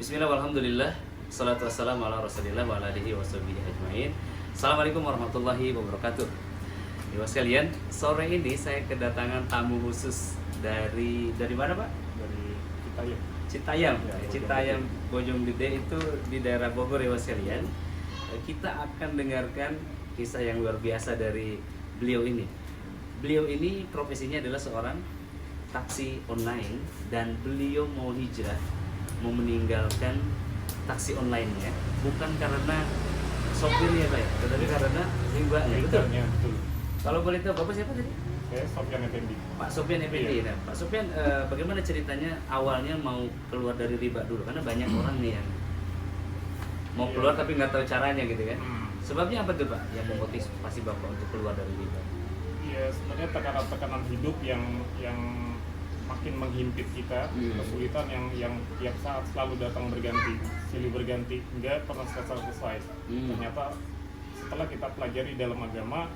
Bismillah, walhamdulillah, salatu wassalamu ala rasulillah wa ala alihi wa sahbihi ajmain. Assalamualaikum warahmatullahi wabarakatuh. Ibu sekalian, sore ini saya kedatangan tamu khusus dari mana Pak? Dari Citayam. Citayam. Ya, Citayam Bojonggede itu di daerah Bogor ya sekalian. Kita akan dengarkan kisah yang luar biasa dari beliau ini. Beliau ini profesinya adalah seorang taksi online dan beliau mau hijrah, mau meninggalkan taksi online-nya bukan karena sopirnya Pak ya, tetapi karena rimbanya. Betul. Betul. Kalau boleh tahu Bapak siapa tadi? Saya Sofyan Effendi. Pak Sofyan Effendi. Iya. Nah, Pak Sofyan, bagaimana ceritanya awalnya mau keluar dari riba dulu? Karena banyak orang nih yang mau Iya. keluar tapi nggak tahu caranya gitu kan. Hmm. Sebabnya apa tuh Pak yang memotivasi Bapak untuk keluar dari riba? Iya, sebenarnya tekanan-tekanan hidup yang makin menghimpit kita, kesulitan yang tiap saat selalu datang berganti, silih berganti, nggak pernah selesai. Ternyata setelah kita pelajari dalam agama,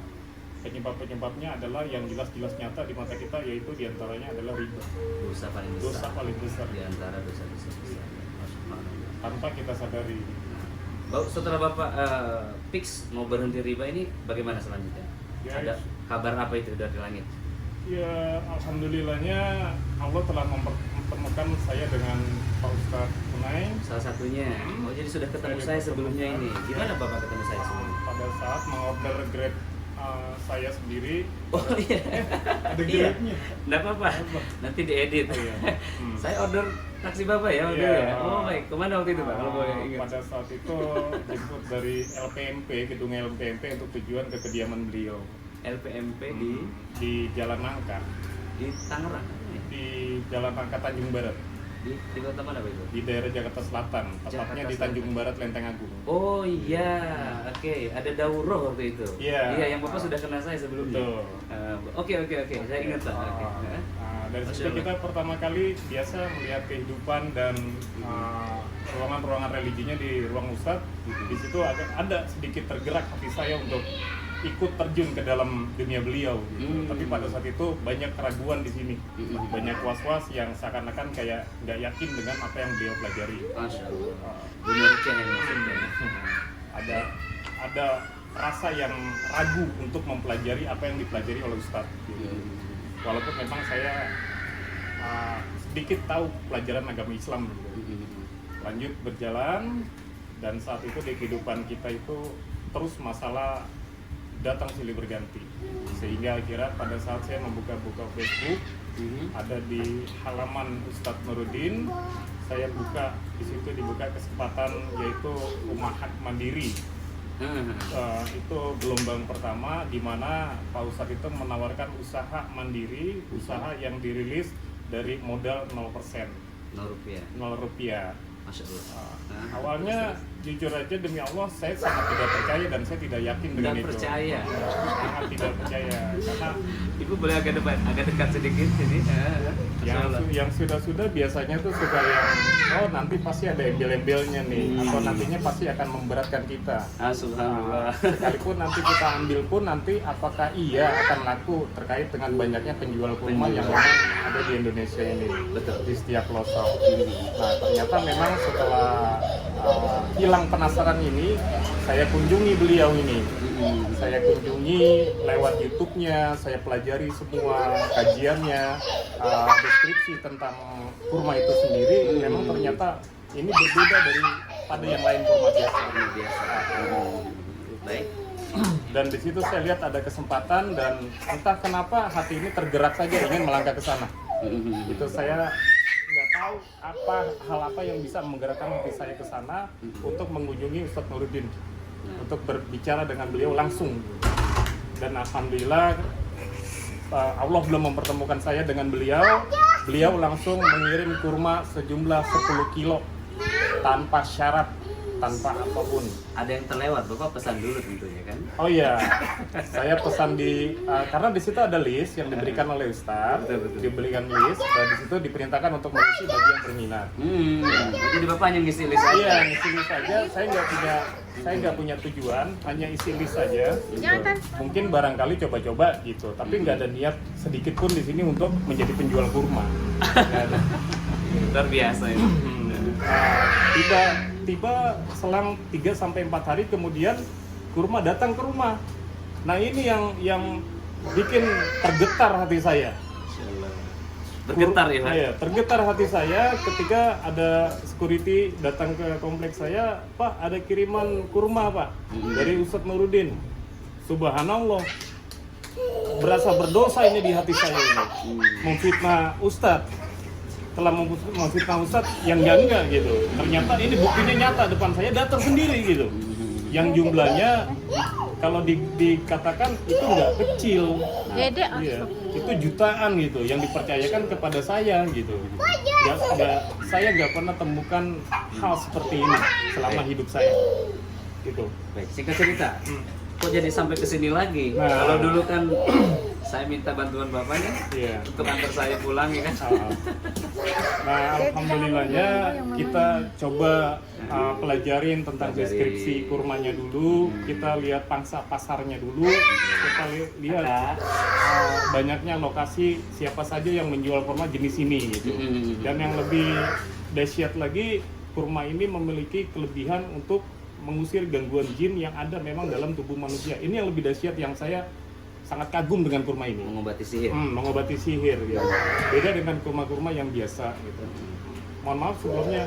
penyebab-penyebabnya adalah yang jelas-jelas nyata di mata kita, yaitu diantaranya adalah riba. Dosa paling besar. Dosa paling besar Di antara dosa-dosa besar. Subhanallah. tanpa kita sadari. Setelah Bapak fix mau berhenti riba ini, bagaimana selanjutnya? Ya, Ada kabar apa itu dari langit? Ya, alhamdulillahnya Allah telah mempertemukan saya dengan Pak Ustadz Unai. Salah satunya. Oh, jadi sudah ketemu saya sebelumnya ini. Gimana Bapak ketemu saya sebelumnya? Pada saat mengorder Grab saya sendiri. Oh iya. Ada Iya. Grabnya. Nggak apa-apa. Nanti diedit. Iya. Saya order taksi Bapak ya waktu Iya. itu ya. Oh baik. Kemana waktu itu Pak? Kalau boleh ingat. Pada saat itu jemput dari LPMP, gedung LPMP untuk tujuan ke kediaman beliau LPMP di Jalan Nangka, di Tangerang. di Jalan Nangka Tanjung Barat, Di kota mana Pak itu? di daerah Jakarta Selatan, tepatnya Jakarta di Tanjung Selatan. Barat, Lenteng Agung. Oh iya, oke. Ada daurah waktu itu. Iya. Iya, yang Bapak sudah kenal saya sebelumnya. Betul. Oke. Saya ingat Pak. Oke. Dari Masya situ Allah. kita pertama kali biasa melihat kehidupan dan ruangan-ruangan religinya di ruang Ustadz. Di situ ada sedikit tergerak hati saya untuk ikut terjun ke dalam dunia beliau. Gitu. Tapi pada saat itu banyak keraguan di sini, banyak was-was yang seakan-akan kayak nggak yakin dengan apa yang beliau pelajari. Masya Allah. Dunia rukiah yang maksudnya. Ada rasa yang ragu untuk mempelajari apa yang dipelajari oleh Ustadz. Gitu. Walaupun memang saya sedikit tahu pelajaran agama Islam. Gitu. Lanjut berjalan, dan saat itu di kehidupan kita itu terus masalah datang silih berganti, sehingga akhirnya pada saat saya membuka Facebook, ada di halaman Ustadz Nuruddin, saya buka, di situ dibuka kesempatan yaitu Umahat Mandiri. Itu gelombang pertama di mana Pak Ustadz itu menawarkan usaha mandiri, usaha yang dirilis dari modal 0%, 0 rupiah. 0 rupiah. Masya Allah. Awalnya jujur aja demi Allah saya sangat tidak percaya dan saya tidak yakin dengan Tidak itu. percaya. Sangat tidak percaya karena Ibu boleh agak dekat sedikit sini. yang sudah biasanya tuh suka yang nanti pasti ada embel-embelnya nih, atau nantinya pasti akan memberatkan kita. Subhanallah. Sekalipun nanti kita ambil pun nanti apakah iya akan laku terkait dengan banyaknya penjual kurma yang memang ada di Indonesia ini. Betul. Di setiap pelosok. Nah ternyata memang setelah hilang penasaran ini, saya kunjungi beliau ini. Saya kunjungi lewat YouTube-nya, saya pelajari semua kajiannya, deskripsi tentang kurma itu sendiri. Memang ternyata ini berbeda daripada yang lain kurma biasa. Baik. Dan di situ saya lihat ada kesempatan dan entah kenapa hati ini tergerak saja ingin melangkah ke sana. Itu saya nggak tahu hal apa yang bisa menggerakkan hati saya ke sana untuk mengunjungi Ustadz Nuruddin, untuk berbicara dengan beliau langsung. Dan alhamdulillah Allah belum mempertemukan saya dengan beliau. Beliau langsung mengirim kurma sejumlah 10 kilo tanpa syarat, tanpa apapun. Ada yang terlewat, Bapak pesan dulu tentunya kan? Oh iya, saya pesan karena di situ ada list yang diberikan oleh Ustadz, Betul. diberikan list, dan di situ diperintahkan untuk mengisi bagi yang berminat. Jadi Bapak hanya ngisi list aja? Iya, ngisi list saja. Saya nggak punya tujuan, hanya isi list saja. Gitu. Mungkin barangkali coba-coba gitu, tapi nggak ada niat sedikit pun di sini untuk menjadi penjual kurma. Nggak ada. Luar biasa ini. Tiba selang 3 sampai 4 hari kemudian kurma datang ke rumah. Nah, ini yang bikin tergetar hati saya. Bergetar ya Pak? Iya, tergetar hati saya ketika ada security datang ke kompleks saya, Pak, ada kiriman kurma Pak dari Ustadz Nuruddin. Subhanallah, berasa berdosa ini di hati saya ini, memfitnah Ustadz, telah memfitnah Ustadz yang enggak gitu. Ternyata ini buktinya nyata depan saya, datang sendiri gitu. Yang jumlahnya kalau dikatakan itu nggak kecil, iya, itu jutaan gitu yang dipercayakan kepada saya gitu. Saya nggak pernah temukan hal seperti ini selama hidup saya gitu. Baik, singkat cerita, kok jadi sampai ke sini lagi? Nah. Kalau dulu kan saya minta bantuan bapaknya Iya. untuk antar saya pulang ya kan? Nah, alhamdulillahnya kita coba pelajarin tentang deskripsi kurmanya dulu, kita lihat pangsa pasarnya dulu, kita lihat banyaknya lokasi siapa saja yang menjual kurma jenis ini gitu. Dan yang lebih dahsyat lagi, kurma ini memiliki kelebihan untuk mengusir gangguan jin yang ada memang dalam tubuh manusia. Ini yang lebih dahsyat, yang saya sangat kagum dengan kurma ini. Mengobati sihir. Mengobati sihir ya. Beda dengan kurma-kurma yang biasa gitu. Mohon maaf sebelumnya,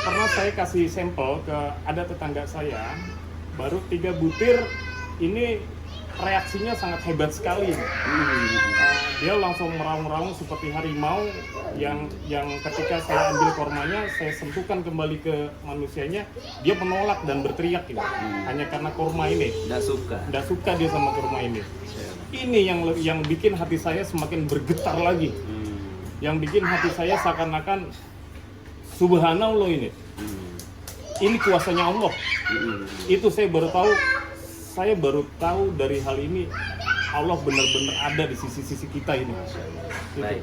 pernah saya kasih sampel ke ada tetangga saya, baru 3 butir, ini reaksinya sangat hebat sekali. Dia langsung meraung-raung seperti harimau yang ketika saya ambil kurmanya, saya sentuhkan kembali ke manusianya, dia menolak dan berteriak gitu. Hanya karena kurma ini. Nggak suka dia sama kurma ini. Ini yang bikin hati saya semakin bergetar lagi. Yang bikin hati saya seakan-akan subhanallah ini. Ini kuasanya Allah. Itu saya baru tahu dari hal ini, Allah benar-benar ada di sisi-sisi kita ini. Baik.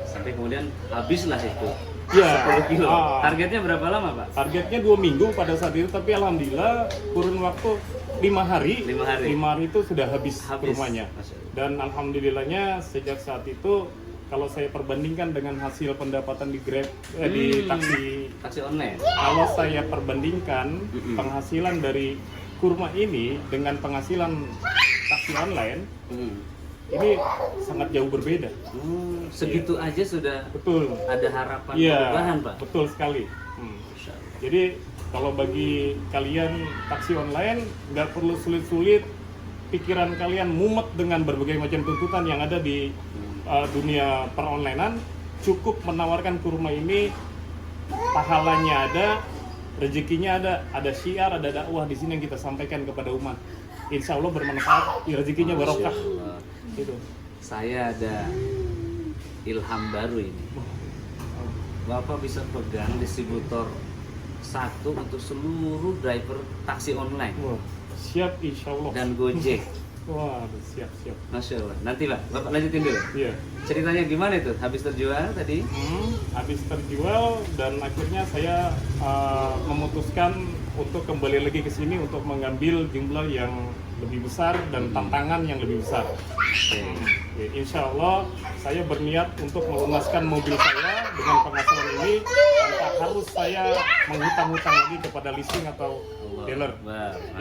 Sampai kemudian habislah itu. Ya, 10 kilo. Targetnya berapa lama Pak? Targetnya 2 minggu pada saat itu, tapi alhamdulillah kurun waktu 5 hari. 5 hari itu sudah habis kurmanya. Dan alhamdulillahnya sejak saat itu, kalau saya perbandingkan dengan hasil pendapatan di Grab, di taksi online. Kalau saya perbandingkan penghasilan dari kurma ini dengan penghasilan taksi online, ini sangat jauh berbeda. Segitu aja sudah betul ada harapan perubahan Pak? Betul sekali. Jadi kalau bagi kalian taksi online, nggak perlu sulit-sulit, pikiran kalian mumet dengan berbagai macam tuntutan yang ada di dunia peronlinean, cukup menawarkan kurma ini, pahalanya ada, rezekinya ada syiar, ada dakwah di sini yang kita sampaikan kepada umat. Insya Allah bermanfaat, rezekinya barokah. Gitu. Saya ada ilham baru ini. Bapak bisa pegang distributor 1 untuk seluruh driver taksi online. Wah, siap insya Allah. Dan Gojek. Wah, siap. Masya Allah. Nanti Pak, Bapak lanjutin dulu. Iya. Ceritanya gimana itu? Habis terjual tadi? Habis terjual dan akhirnya saya memutuskan untuk kembali lagi ke sini untuk mengambil jumlah yang lebih besar dan tantangan yang lebih besar. Insya Allah saya berniat untuk melunaskan mobil saya dengan penghasilan ini tanpa harus saya menghutang-hutang lagi kepada leasing atau dealer.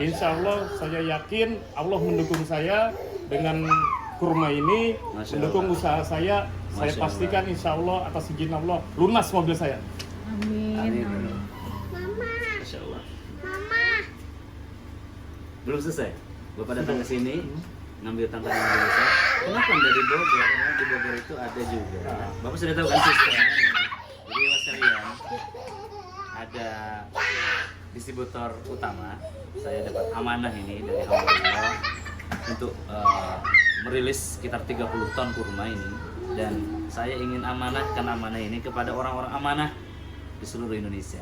Insya Allah saya yakin Allah mendukung saya dengan kurma ini, mendukung usaha saya. Saya pastikan insya Allah atas izin Allah lunas mobil saya. Amin. Masya Allah. Belum selesai. Bapak datang ke sini ngambil tantangan yang lebih besar. Kenapa dari Bogor? Karena di Bogor itu ada juga. Bapak sudah tahu kan sistemnya. Jadi Mas kalian ada distributor utama. Saya dapat amanah ini dari hamba Allah untuk merilis sekitar 30 ton kurma ini, dan saya ingin amanahkan amanah ini kepada orang-orang amanah di seluruh Indonesia,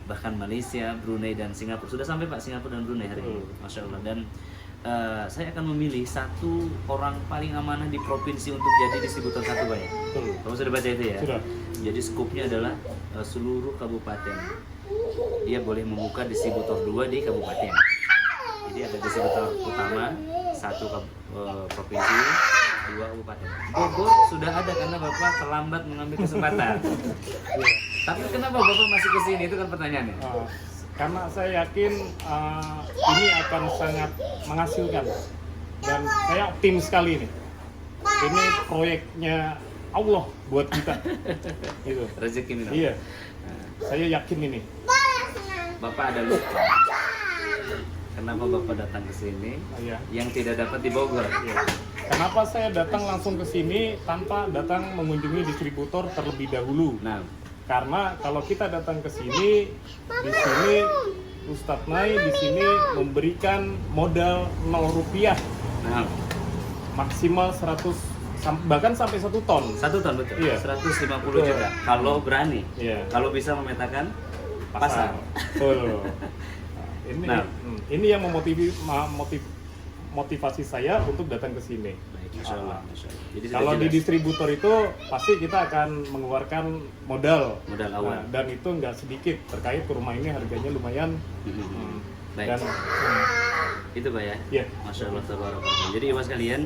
bahkan Malaysia, Brunei dan Singapura. Sudah sampai Pak Singapura dan Brunei hari ini, Masya Allah. Dan saya akan memilih 1 orang paling amanah di provinsi untuk jadi distributor 1 Pak ya. Kamu sudah baca itu ya? Sudah. Jadi skupnya adalah seluruh kabupaten. Dia boleh membuka distributor 2 di kabupaten. Jadi ada distributor utama 1 provinsi, 2 kabupaten. Bogor sudah ada karena Bapak terlambat mengambil kesempatan. Tapi kenapa Bapak masih ke sini? Itu kan pertanyaannya. Karena saya yakin ini akan sangat menghasilkan dan saya optimis sekali ini. Ini proyeknya Allah buat kita. Gitu. Rezeki ini. Iya. Saya yakin ini. Bapak ada lupa. Kenapa Bapak datang ke sini? Iya. Yang tidak dapat di Bogor. Iya. Kenapa saya datang langsung ke sini tanpa datang mengunjungi distributor terlebih dahulu? Nah, Karena kalau kita datang ke sini, di sini Ustadz Nai di sini memberikan modal 0 rupiah, nah, maksimal 100 bahkan sampai 1 ton. 1 ton betul. Iya. 150 juta. Kalau berani. Iya. Kalau bisa memetakan pasar. Betul. Nah. Ini yang motivasi saya untuk datang ke sini. Baik, Masya Allah. Jadi sudah Kalau di jelas. distributor itu pasti kita akan mengeluarkan modal. Modal awal. Nah, dan itu nggak sedikit terkait rumah ini harganya lumayan. Baik. Dan Itu Pak ya. Iya. Masya Allah tabarakallah. Jadi ibu sekalian,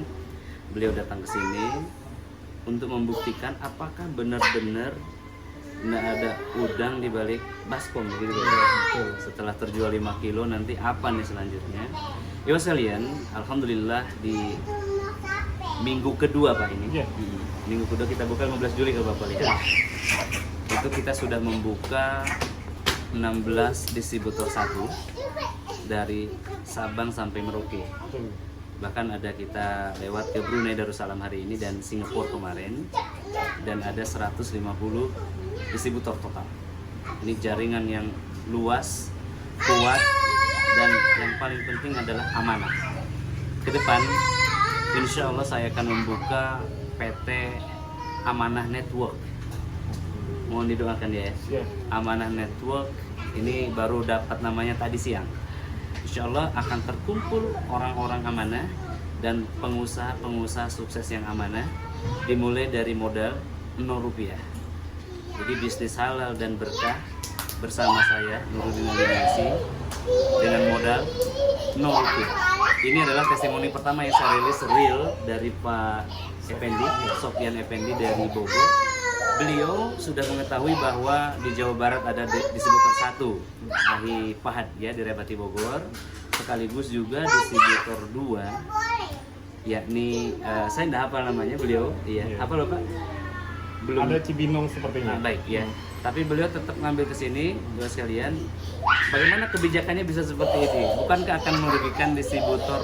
beliau datang ke sini untuk membuktikan apakah benar-benar nggak ada udang di balik baskom gitu ya. Setelah terjual 5 kilo nanti apa nih selanjutnya? Ibu sekalian, alhamdulillah di minggu kedua Pak ini. Iya. Minggu kedua kita buka 15 Juli kalau Bapak lihat. Itu kita sudah membuka 16 distributor satu dari Sabang sampai Merauke. Bahkan ada kita lewat ke Brunei Darussalam hari ini dan Singapura kemarin, dan ada 150 distributor total. Ini jaringan yang luas, kuat, dan yang paling penting adalah amanah. Ke depan, insya Allah saya akan membuka PT Amanah Network. Mohon didoakan ya. Iya. Amanah Network ini baru dapat namanya tadi siang. Insya Allah akan terkumpul orang-orang amanah dan pengusaha-pengusaha sukses yang amanah, dimulai dari modal 0 rupiah. Jadi bisnis halal dan berkah bersama saya Nuruddin Aliansi dengan modal 0 rupiah. Ini adalah testimoni pertama yang saya rilis real dari Pak Effendi, Sofyan Effendi dari Bogor. Beliau sudah mengetahui bahwa di Jawa Barat ada distributor satu, Ahi Pahat ya, di Rebati Bogor, sekaligus juga distributor 2, yakni saya tidak hafal namanya beliau, iya, apa loh Pak? Belum. Ada Cibinong sepertinya. Baik ya, tapi beliau tetap ngambil ke sini, dua sekalian. Bagaimana kebijakannya bisa seperti ini? Bukankah akan merugikan distributor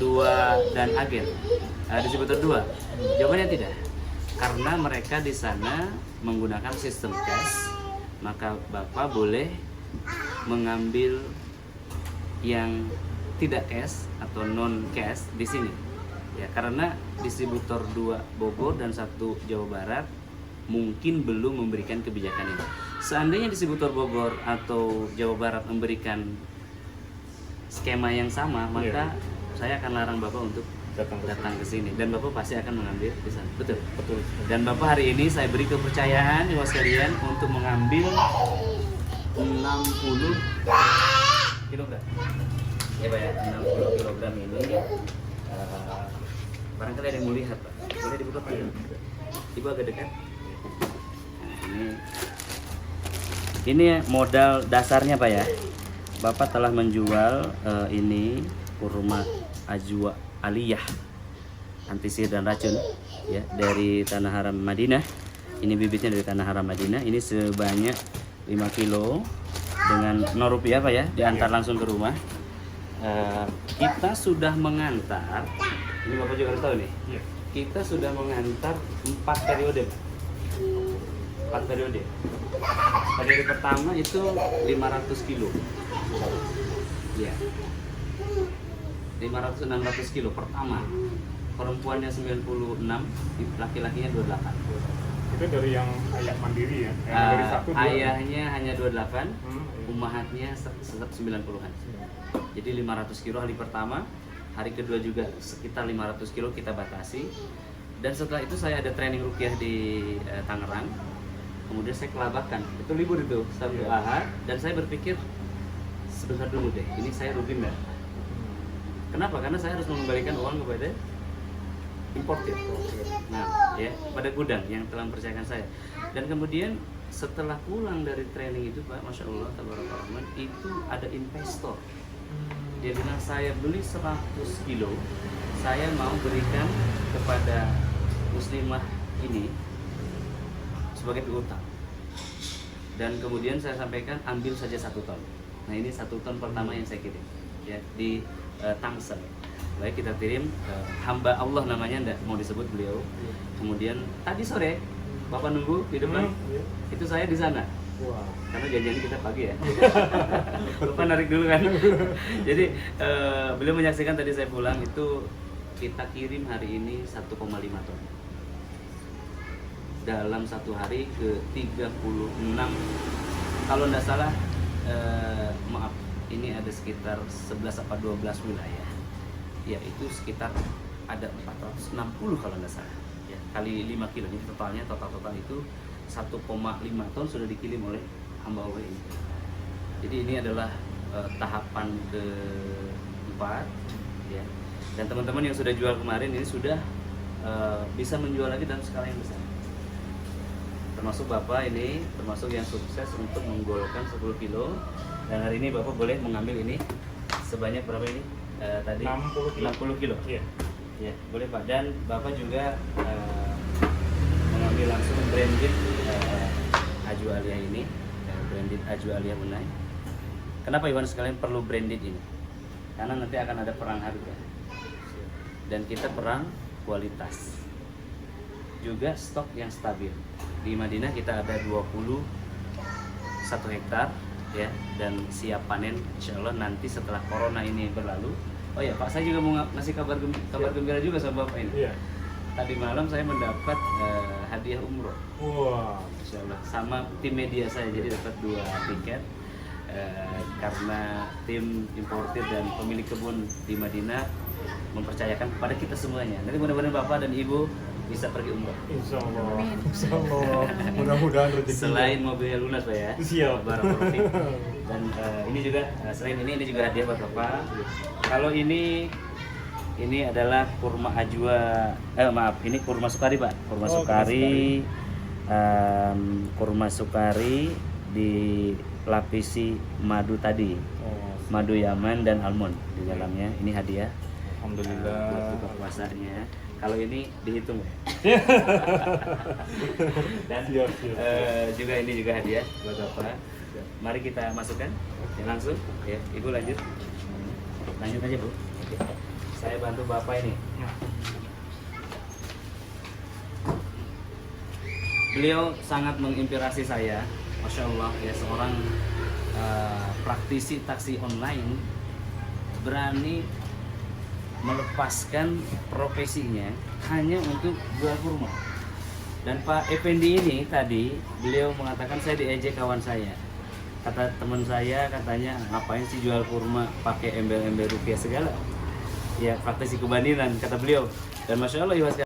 2 dan agen? Distributor 2? Jawabannya tidak. Karena mereka di sana menggunakan sistem cash, maka Bapak boleh mengambil yang tidak cash atau non cash di sini. Ya, karena distributor 2 Bogor dan 1 Jawa Barat mungkin belum memberikan kebijakan ini. Seandainya distributor Bogor atau Jawa Barat memberikan skema yang sama, maka saya akan larang Bapak untuk datang ke sini dan Bapak pasti akan mengambil di sana. Betul. Betul. Dan Bapak hari ini saya beri kepercayaan Ibu sekalian untuk mengambil 60 kilogram. Ya Pak ya, 60 kilogram ini barangkali ada yang mau lihat Pak. Boleh dibuka Pak? Ibu agak dekat. Nah, ini modal dasarnya Pak ya. Bapak telah menjual ini kurma ajwa aliyah anti sihir dan racun ya, dari Tanah Haram Madinah. Ini bibitnya dari Tanah Haram Madinah. Ini sebanyak 5 kilo dengan 0 rupiah Pak ya, diantar langsung ke rumah. Kita sudah mengantar, ini Bapak juga harus tahu nih, kita sudah mengantar 4 periode Pak. 4 periode. Periode pertama itu 500 kilo ya, 500-600 kilo pertama. Perempuannya 96, laki-lakinya 28. Itu dari yang ayah mandiri ya? Dari satu, dua. Ayahnya hanya 28, ummahatnya 90-an. Jadi 500 kilo hari pertama, hari kedua juga sekitar 500 kilo kita batasi. Dan setelah itu saya ada training ruqyah di Tangerang. Kemudian saya kelabakan, itu libur itu, Sabtu Ahad. Dan saya berpikir, sebentar dulu deh, ini saya rugi nggak? Kenapa? Karena saya harus mengembalikan uang kepada importir. Nah, ya, pada gudang yang telah mempercayakan saya. Dan kemudian setelah pulang dari training itu Pak, Masya Allah, tabarakallah, itu ada investor. Dia bilang saya beli 100 kilo, saya mau berikan kepada muslimah ini sebagai piutang. Dan kemudian saya sampaikan ambil saja 1 ton. Nah ini 1 ton pertama yang saya kirim ya di Tangsel. Baik, kita kirim hamba Allah namanya, enggak mau disebut beliau. Kemudian tadi sore Bapak nunggu di depan, itu saya di sana. Wah. Karena janjian kita pagi ya. Bapak narik dulu kan. Jadi beliau menyaksikan tadi saya pulang itu kita kirim hari ini 1,5 ton. Dalam 1 hari ke 36, kalau tidak salah, maaf, ini ada sekitar 11 apa 12 wilayah. Ya itu sekitar ada 460 kalau tidak salah. Ya, kali 5 kilo, jadi total itu 1,5 ton sudah dikirim oleh hamba Allah ini. Jadi ini adalah tahapan keempat, ya. Dan teman-teman yang sudah jual kemarin ini sudah bisa menjual lagi dalam skala yang besar. Termasuk Bapak ini, termasuk yang sukses untuk menggolkan 10 kilo. Dan hari ini Bapak boleh mengambil ini sebanyak berapa ini? Tadi 60 kilo. Iya. Ya, boleh Pak. Dan Bapak juga mengambil langsung branded Aju Aliyah ini, branded Aju Aliyah Unai. Kenapa Iwan sekalian perlu branded ini? Karena nanti akan ada perang harga. Dan kita perang kualitas. Juga stok yang stabil. Di Madinah kita ada 21 hektar ya, dan siap panen insya Allah nanti setelah corona ini berlalu. Oh ya Pak, saya juga mau ngasih kabar gembira juga sama Bapak ini. Iya. Tadi malam saya mendapat hadiah umroh. Wah. Insya Allah sama tim media saya, jadi dapat 2 tiket karena tim importir dan pemilik kebun di Madinah mempercayakan kepada kita semuanya. Nanti mudah-mudahan Bapak dan Ibu bisa pergi umroh. Insya Allah. Amin. Insya Allah. Mudah-mudahan rezeki. Selain mobilnya lunas Pak ya. Siap. Barakallahu fiik. Dan ini juga selain ini juga hadiah buat Bapak. Kalau ini adalah kurma ajwa, ini kurma sukari Pak. Kurma sukari, kurma sukari dilapisi madu tadi, madu Yaman dan almond di dalamnya. Ini hadiah. Alhamdulillah. Buat buka puasanya. Kalau ini dihitung Siap, dan siap. juga ini juga hadiah buat Bapak. Mari kita masukkan ya, langsung ya. Ibu lanjut aja Bu. Oke. Saya bantu Bapak ini. Beliau sangat menginspirasi saya, Masya Allah ya, seorang praktisi taksi online berani melepaskan profesinya hanya untuk jual kurma. Dan Pak Effendi ini tadi beliau mengatakan, saya diejek kawan saya, kata teman saya, katanya ngapain sih jual kurma pakai embel-embel rupiah segala, ya praktisi kebaniran kata beliau. Dan Masya Allah